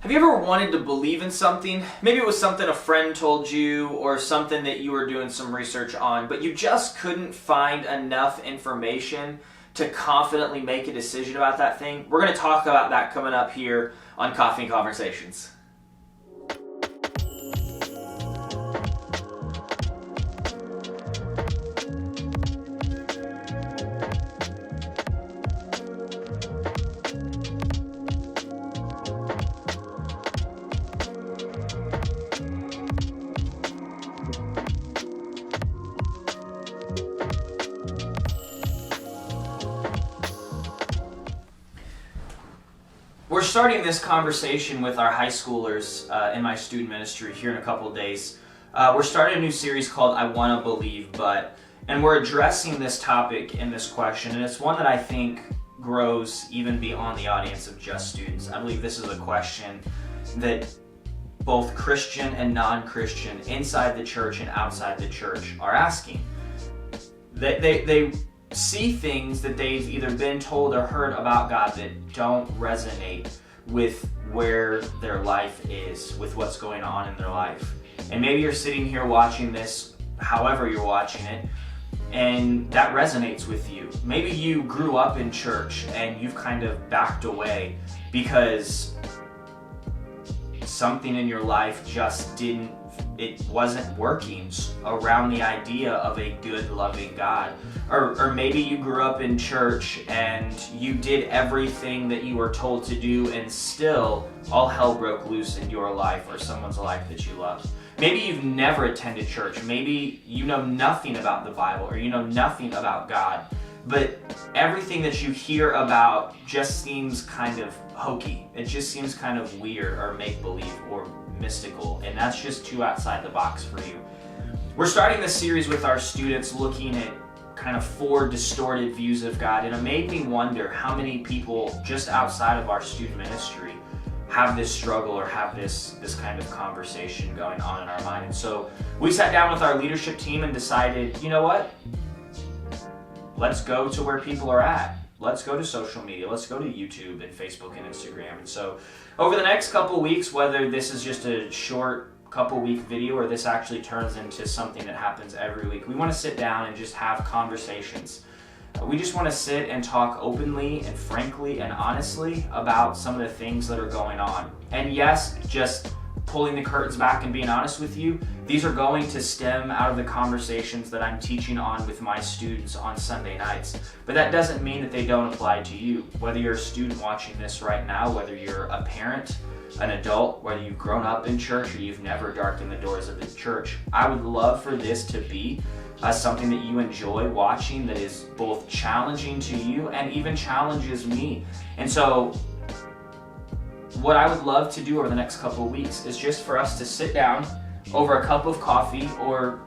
Have you ever wanted to believe in something? Maybe it was something a friend told you or something that you were doing some research on, but you just couldn't find enough information to confidently make a decision about that thing? We're going to talk about that coming up here on Coffee and Conversations. We're starting this conversation with our high schoolers in my student ministry here in a couple of days. We're starting a new series called I Want to Believe But, and we're addressing this topic in this question, and it's one that I think grows even beyond the audience of just students. I believe this is a question that both Christian and non-Christian inside the church and outside the church are asking. They see things that they've either been told or heard about God that don't resonate with where their life is, with what's going on in their life. And maybe you're sitting here watching this, however you're watching it, and that resonates with you. Maybe you grew up in church and you've kind of backed away because something in your life just wasn't working around the idea of a good, loving God. Or maybe you grew up in church and you did everything that you were told to do and still all hell broke loose in your life or someone's life that you love. Maybe you've never attended church. Maybe you know nothing about the Bible or you know nothing about God. But everything that you hear about just seems kind of hokey. It just seems kind of weird or make-believe or mystical, and that's just too outside the box for you. We're starting this series with our students looking at kind of 4 distorted views of God, and it made me wonder how many people just outside of our student ministry have this struggle or have this kind of conversation going on in our mind. And so we sat down with our leadership team and decided, you know what? Let's go to where people are at. Let's go to social media. Let's go to YouTube and Facebook and Instagram. And so over the next couple weeks, whether this is just a short couple week video or this actually turns into something that happens every week, we want to sit down and just have conversations. We just want to sit and talk openly and frankly and honestly about some of the things that are going on. And yes, just pulling the curtains back and being honest with you, these are going to stem out of the conversations that I'm teaching on with my students on Sunday nights. But that doesn't mean that they don't apply to you. Whether you're a student watching this right now, whether you're a parent, an adult, whether you've grown up in church or you've never darkened the doors of the church, I would love for this to be something that you enjoy watching, that is both challenging to you and even challenges me. And so what I would love to do over the next couple of weeks is just for us to sit down over a cup of coffee or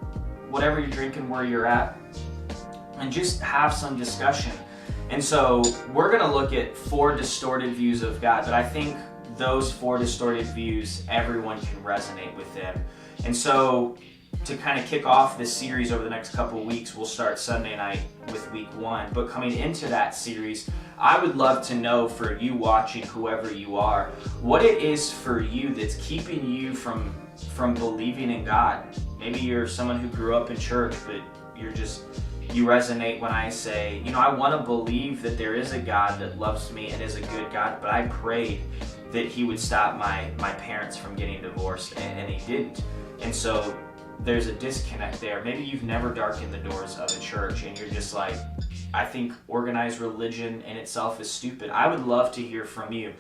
whatever you're drinking where you're at and just have some discussion. And so we're going to look at 4 distorted views of God, but I think those 4 distorted views, everyone can resonate with them. And so to kind of kick off this series over the next couple of weeks, we'll start Sunday night with week 1. But coming into that series, I would love to know for you watching, whoever you are, what it is for you that's keeping you from believing in God. Maybe you're someone who grew up in church, but you resonate when I say, I want to believe that there is a God that loves me and is a good God, but I prayed that he would stop my parents from getting divorced, and he didn't. And so there's a disconnect there. Maybe you've never darkened the doors of a church and you're just like, I think organized religion in itself is stupid. I would love to hear from you.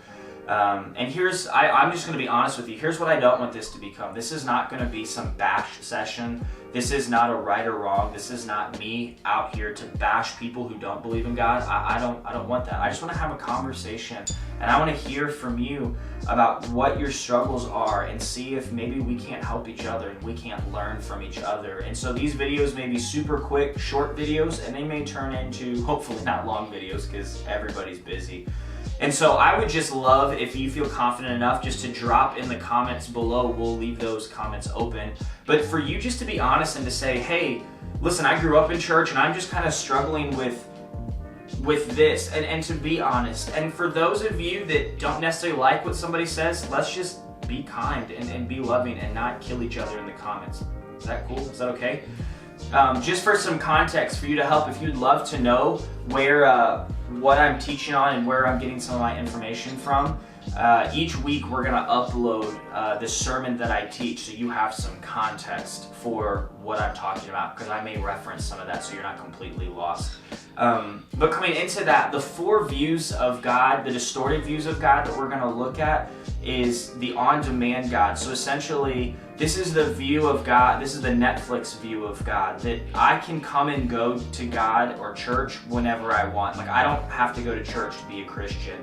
And I'm just going to be honest with you. Here's what I don't want this to become. This is not going to be some bash session. This is not a right or wrong. This is not me out here to bash people who don't believe in God. I don't want that. I just want to have a conversation, and I want to hear from you about what your struggles are and see if maybe we can't help each other and we can't learn from each other. And so these videos may be super quick, short videos, and they may turn into hopefully not long videos because everybody's busy. And so I would just love if you feel confident enough just to drop in the comments below. We'll leave those comments open. But for you just to be honest and to say, hey, listen, I grew up in church and I'm just kind of struggling with with this, and to be honest. And for those of you that don't necessarily like what somebody says, let's just be kind and be loving and not kill each other in the comments. Is that cool? Is that okay? Just for some context for you to help, if you'd love to know where what I'm teaching on and where I'm getting some of my information from, each week we're going to upload the sermon that I teach, so you have some context for what I'm talking about, because I may reference some of that so you're not completely lost. But coming into that, the 4 views of God, the distorted views of God that we're going to look at, is the on-demand God. So essentially, this is the view of God, this is the Netflix view of God, that I can come and go to God or church whenever I want. Like, I don't have to go to church to be a Christian.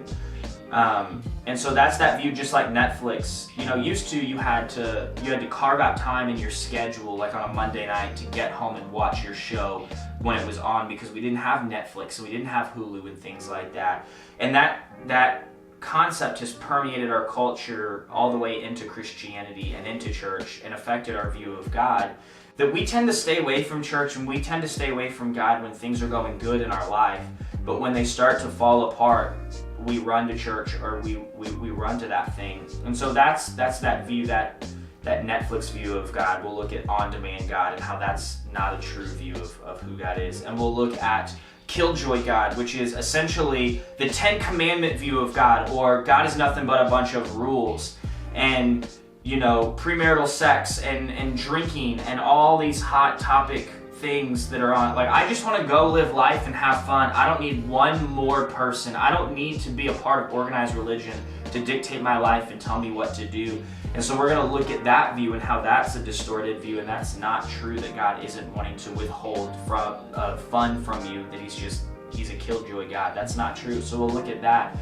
And so that's that view, just like Netflix. You know, used to you had to carve out time in your schedule, like on a Monday night, to get home and watch your show when it was on, because we didn't have Netflix and we didn't have Hulu and things like that. And that concept has permeated our culture all the way into Christianity and into church, and affected our view of God, that we tend to stay away from church and we tend to stay away from God when things are going good in our life. But when they start to fall apart, we run to church, or we run to that thing. And so that's that view, that Netflix view of God. We'll look at on-demand God and how that's not a true view of who God is. And we'll look at Killjoy God, which is essentially the 10 Commandment view of God, or God is nothing but a bunch of rules, and, you know, premarital sex and drinking and all these hot topic things that are on. Like, I just want to go live life and have fun. I don't need one more person. I don't need to be a part of organized religion to dictate my life and tell me what to do. And so we're going to look at that view and how that's a distorted view, and that's not true, that God isn't wanting to withhold from fun from you, that he's a killjoy God. That's not true. So we'll look at that.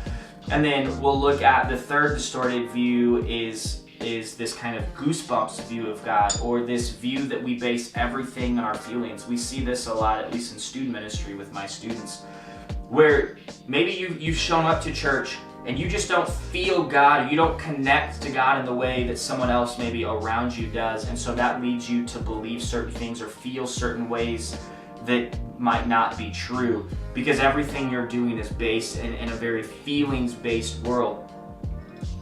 And then we'll look at the third distorted view is this kind of goosebumps view of God, or this view that we base everything on our feelings. We see this a lot, at least in student ministry with my students, where maybe you've shown up to church and you just don't feel God, or you don't connect to God in the way that someone else maybe around you does, and so that leads you to believe certain things or feel certain ways that might not be true, because everything you're doing is based in a very feelings-based world.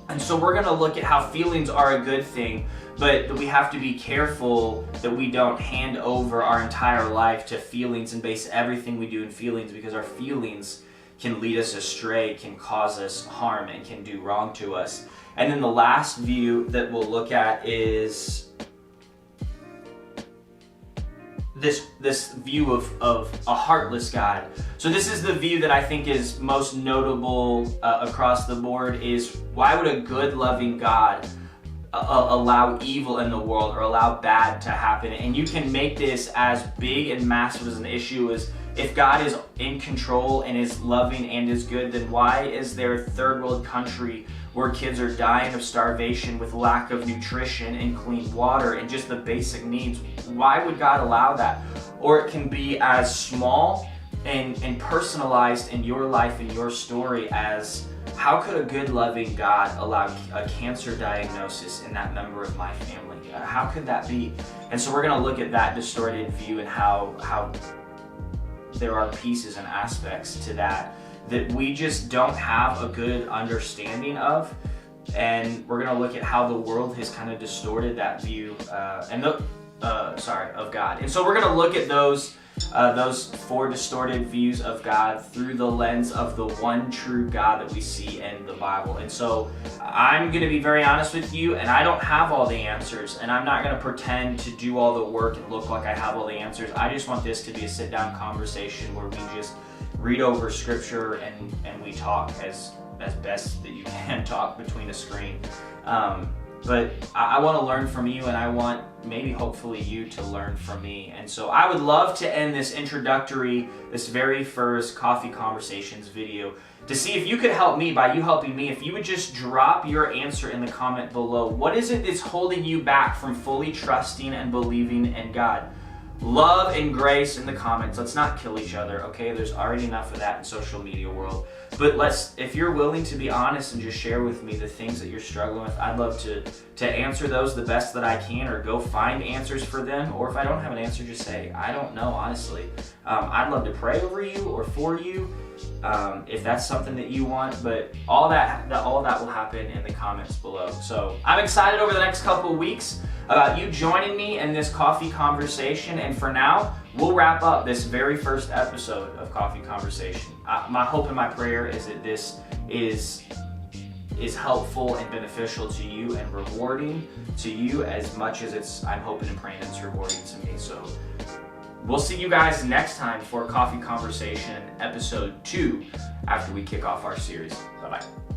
And so we're going to look at how feelings are a good thing, but that we have to be careful that we don't hand over our entire life to feelings and base everything we do in feelings, because our feelings can lead us astray, can cause us harm, and can do wrong to us. And then the last view that we'll look at is this view of a heartless God. So this is the view that I think is most notable across the board, is why would a good, loving God allow evil in the world, or allow bad to happen? And you can make this as big and massive as an issue as, if God is in control and is loving and is good, then why is there a third world country where kids are dying of starvation with lack of nutrition and clean water and just the basic needs? Why would God allow that? Or it can be as small and personalized in your life and your story as, how could a good, loving God allow a cancer diagnosis in that member of my family? How could that be? And so we're going to look at that distorted view, and how there are pieces and aspects to that we just don't have a good understanding of. And we're going to look at how the world has kind of distorted that view of God. And so we're going to look at those 4 distorted views of God through the lens of the one true God that we see in the Bible. And so I'm going to be very honest with you, and I don't have all the answers, and I'm not going to pretend to do all the work and look like I have all the answers. I just want this to be a sit-down conversation where we just read over scripture and we talk as best that you can talk between a screen. But I want to learn from you, and I want maybe hopefully you to learn from me. And so I would love to end this very first Coffee Conversations video to see if you could help me by you helping me. If you would just drop your answer in the comment below. What is it that's holding you back from fully trusting and believing in God? love and grace in the comments. Let's not kill each other, okay? There's already enough of that in social media world. But if you're willing to be honest and just share with me the things that you're struggling with, I'd love to answer those the best that I can, or go find answers for them. Or if I don't have an answer, just say, I don't know, honestly. I'd love to pray over you or for you, if that's something that you want. But all that will happen in the comments below. So I'm excited over the next couple of weeks about you joining me in this coffee conversation. And for now, we'll wrap up this very first episode of Coffee Conversation. My hope and my prayer is that this is helpful and beneficial to you and rewarding to you as much as I'm hoping and praying it's rewarding to me. So we'll see you guys next time for Coffee Conversation episode 2 after we kick off our series. Bye-bye.